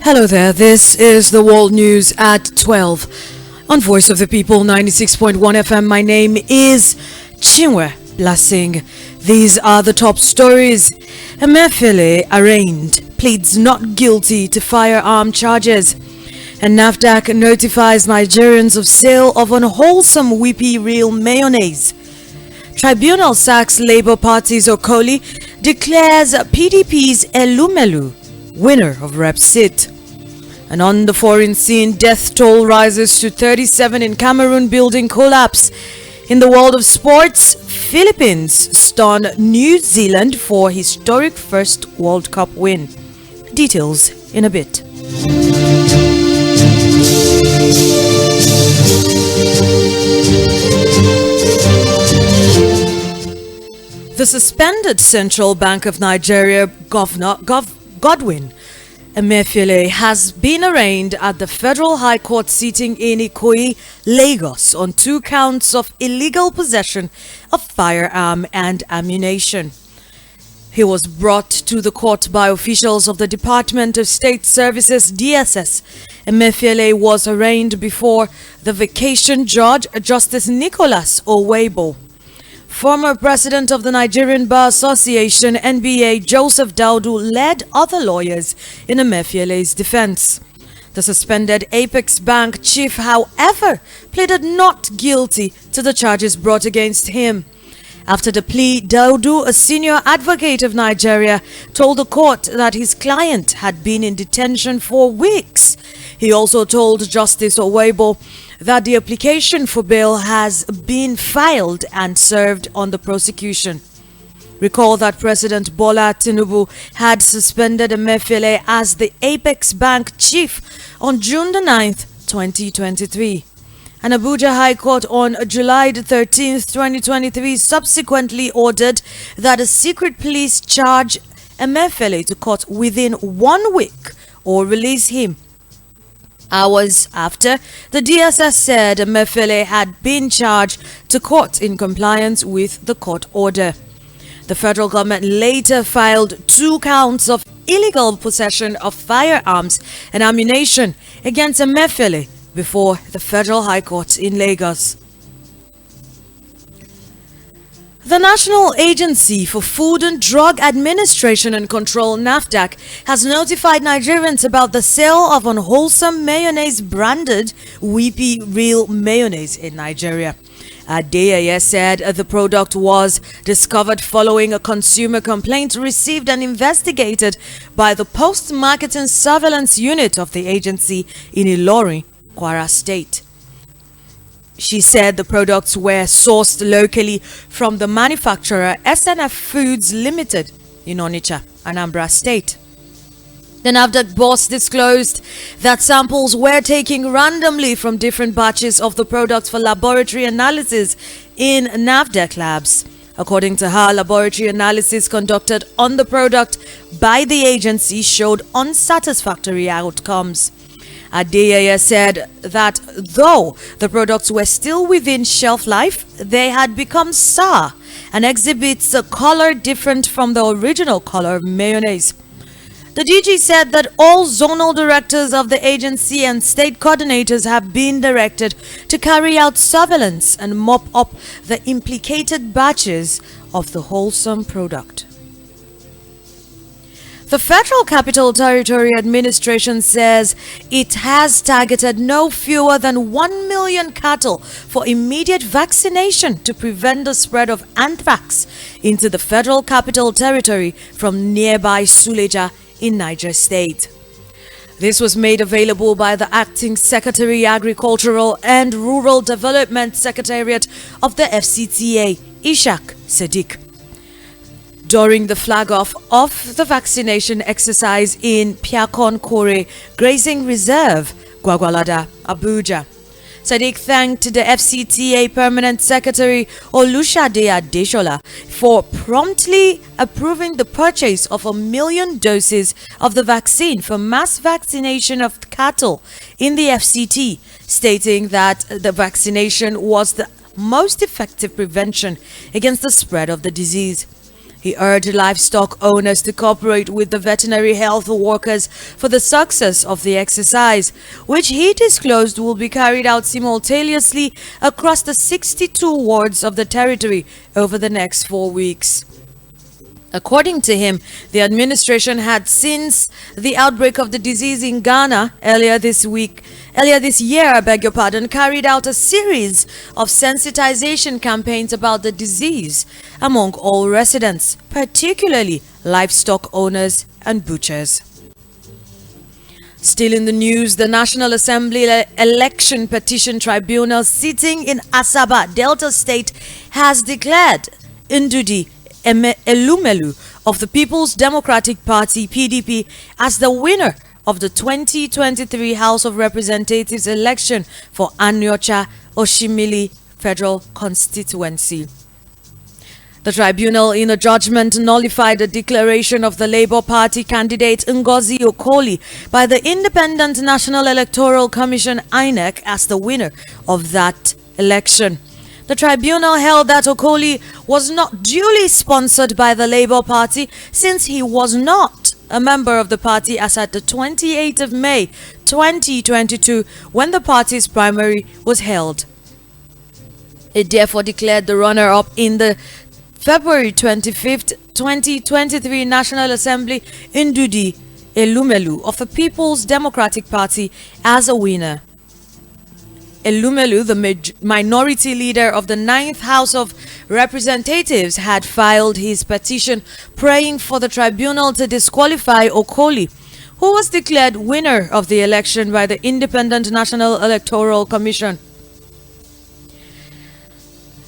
Hello there, this is the World News at 12 on Voice of the People 96.1 FM. My name is Chinwe Blessing. These are the top stories. Emefiele arraigned, pleads not guilty to firearm charges. And NAFDAC notifies Nigerians of sale of unwholesome Whippy Real mayonnaise. Tribunal sacks Labour Party's Okoli, declares PDP's Elumelu winner of rep seat. And on the foreign scene, death toll rises to 37 in Cameroon building collapse. In the world of sports, Philippines stun New Zealand for historic first World Cup win. Details in a bit. The suspended Central Bank of Nigeria Governor Godwin Emefiele has been arraigned at the Federal High Court sitting in Ikoyi, Lagos on 2 counts of illegal possession of firearm and ammunition. He was brought to the court by officials of the Department of State Services (DSS). Emefiele was arraigned before the vacation judge, Justice Nicholas Owebo. Former president of the Nigerian Bar Association (NBA), Joseph Daudu, led other lawyers in Emefiele's defense. The suspended Apex Bank chief, however, pleaded not guilty to the charges brought against him. After the plea, Daudu, a senior advocate of Nigeria, told the court that his client had been in detention for weeks. He also told Justice Owebo that the application for bail has been filed and served on the prosecution. Recall that President Bola Tinubu had suspended Emefiele as the Apex Bank chief on June the 9th, 2023. An Abuja High Court on July the 13th, 2023 subsequently ordered that a secret police charge Emefiele to court within 1 week or release him. Hours after, the DSS said Emefiele had been charged to court in compliance with the court order. The federal government later filed 2 counts of illegal possession of firearms and ammunition against Emefiele before the Federal High Court in Lagos. The National Agency for Food and Drug Administration and Control (NAFDAC) has notified Nigerians about the sale of unwholesome mayonnaise branded Whippy Real mayonnaise in Nigeria. Adeyeye said the product was discovered following a consumer complaint received and investigated by the Post-Marketing Surveillance Unit of the agency in Ilorin, Kwara State. She said the products were sourced locally from the manufacturer SNF Foods Limited in Onitsha, Anambra State. The NAFDAC boss disclosed that samples were taken randomly from different batches of the products for laboratory analysis in NAFDAC labs. According to her, laboratory analysis conducted on the product by the agency showed unsatisfactory outcomes. Adeyeye said that though the products were still within shelf life, they had become sour and exhibits a color different from the original color of mayonnaise. The DG said that all zonal directors of the agency and state coordinators have been directed to carry out surveillance and mop up the implicated batches of the wholesome product. The Federal Capital Territory Administration says it has targeted no fewer than 1 million cattle for immediate vaccination to prevent the spread of anthrax into the Federal Capital Territory from nearby Suleja in Niger State. This was made available by the Acting Secretary Agricultural and Rural Development Secretariat of the FCTA, Ishak Sadiq, during the flag-off of the vaccination exercise in Piakon Kore Grazing Reserve, Gwagwalada, Abuja. Sadiq thanked the FCTA Permanent Secretary Olushade Adeshola for promptly approving the purchase of 1 million doses of the vaccine for mass vaccination of cattle in the FCT, stating that the vaccination was the most effective prevention against the spread of the disease. He urged livestock owners to cooperate with the veterinary health workers for the success of the exercise, which he disclosed will be carried out simultaneously across the 62 wards of the territory over the next 4 weeks. According to him, the administration had, since the outbreak of the disease in Ghana earlier this year, carried out a series of sensitization campaigns about the disease among all residents, particularly livestock owners and butchers. Still in the news, the National Assembly Election Petition Tribunal sitting in Asaba, Delta State, has declared Ndudi Elumelu of the People's Democratic Party (PDP) as the winner of the 2023 House of Representatives election for Anyocha Oshimili Federal Constituency. The tribunal, in a judgment, nullified the declaration of the Labour Party candidate Ngozi Okoli by the Independent National Electoral Commission (INEC) as the winner of that election. The tribunal held that Okoli was not duly sponsored by the Labour Party since he was not a member of the party as at the 28th of May 2022 when the party's primary was held. It therefore declared the runner-up in the February 25th, 2023 National Assembly Ndudi Elumelu of the People's Democratic Party as a winner. Elumelu, the minority leader of the 9th House of Representatives, had filed his petition praying for the tribunal to disqualify Okoli, who was declared winner of the election by the Independent National Electoral Commission.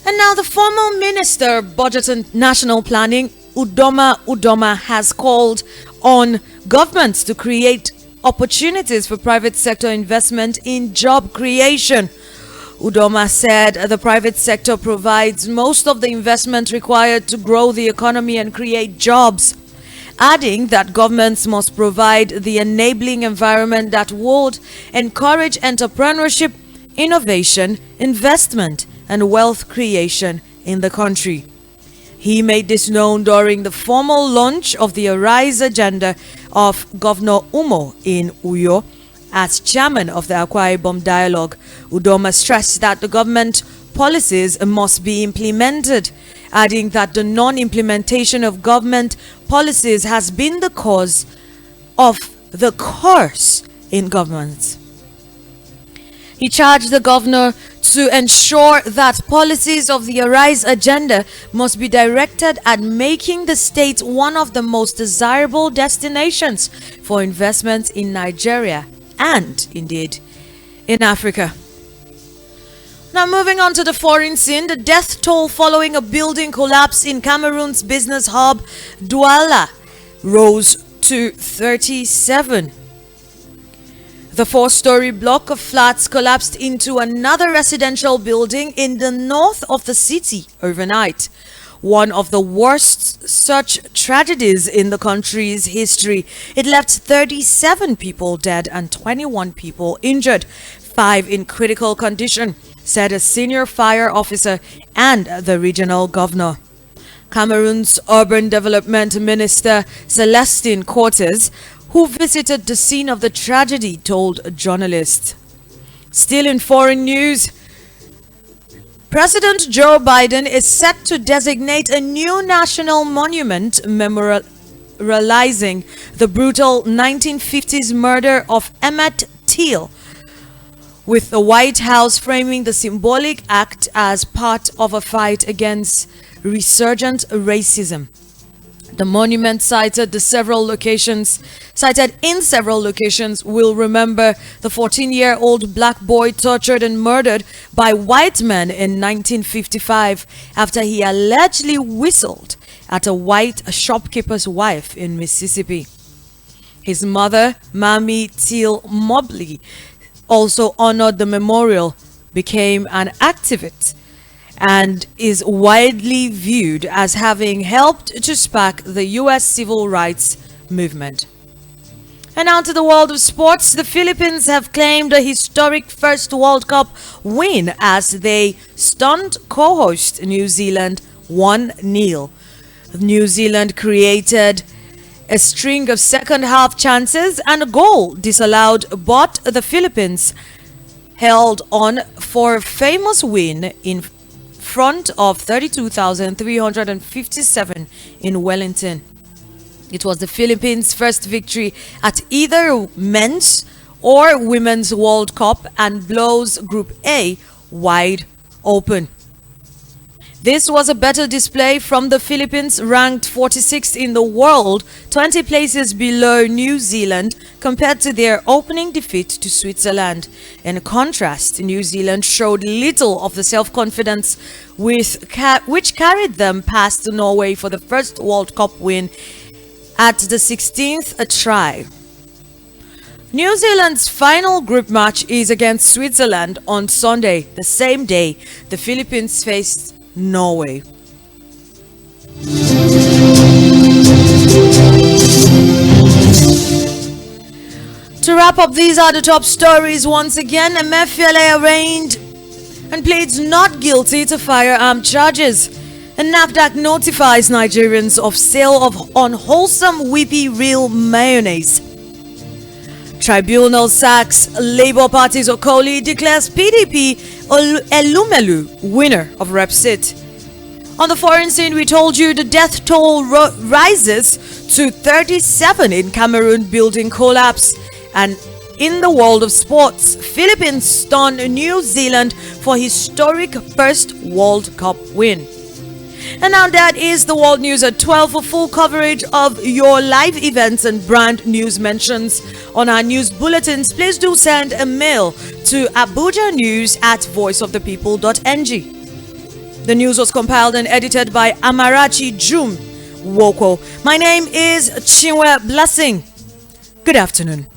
And now the former Minister of Budget and National Planning, Udoma Udoma, has called on governments to create opportunities for private sector investment in job creation. Udoma said the private sector provides most of the investment required to grow the economy and create jobs, adding that governments must provide the enabling environment that would encourage entrepreneurship, innovation, investment, and wealth creation in the country. He made this known during the formal launch of the Arise agenda of Governor Umo in Uyo. As chairman of the Akwa Ibom Dialogue, Udoma stressed that the government policies must be implemented, adding that the non-implementation of government policies has been the cause of the curse in government. He charged the governor to ensure that policies of the Arise agenda must be directed at making the state one of the most desirable destinations for investment in Nigeria and, indeed, in Africa. Now, moving on to the foreign scene, the death toll following a building collapse in Cameroon's business hub, Douala, rose to 37. The 4-story block of flats collapsed into another residential building in the north of the city overnight. One of the worst such tragedies in the country's history. It left 37 people dead and 21 people injured, 5 in critical condition, said a senior fire officer and the regional governor. Cameroon's Urban Development Minister Celestine Cortez, who visited the scene of the tragedy, told a journalist. Still in foreign news, President Joe Biden is set to designate a new national monument memorializing the brutal 1950s murder of Emmett Till, with the White House framing the symbolic act as part of a fight against resurgent racism. The monument cited in several locations will remember the 14-year-old black boy tortured and murdered by white men in 1955 after he allegedly whistled at a white shopkeeper's wife in Mississippi. His mother, Mamie Till Mobley, also honored the memorial, became an activist, and is widely viewed as having helped to spark the U.S. civil rights movement. And now to the world of sports. The Philippines have claimed a historic first World Cup win as they stunned co-host New Zealand 1-0. New Zealand created a string of second half chances and a goal disallowed, but the Philippines held on for a famous win in front of 32,357 in Wellington. It was the Philippines' first victory at either men's or women's World Cup and blows Group A wide open. This was a better display from the Philippines, ranked 46th in the world, 20 places below New Zealand, compared to their opening defeat to Switzerland. In contrast, New Zealand showed little of the self-confidence which carried them past Norway for the first World Cup win at the 16th try. New Zealand's final group match is against Switzerland on Sunday, the same day the Philippines faced Norway. To wrap up, these are the top stories once again. Emefiele arraigned and pleads not guilty to firearm charges. And NAFDAC notifies Nigerians of sale of unwholesome Whippy Real mayonnaise. Tribunal sacks Labour Party's Okoli, declares PDP Elumelu winner of rep seat. On the foreign scene, we told you the death toll rises to 37 in Cameroon building collapse. And in the world of sports, Philippines stun New Zealand for historic first World Cup win. And now that is the World News at 12 for full coverage of your live events and brand news mentions on our news bulletins. Please do send a mail to abujanews@voiceofthepeople.ng. The news was compiled and edited by Amarachi Jum Woko. My name is Chinwe Blessing. Good afternoon.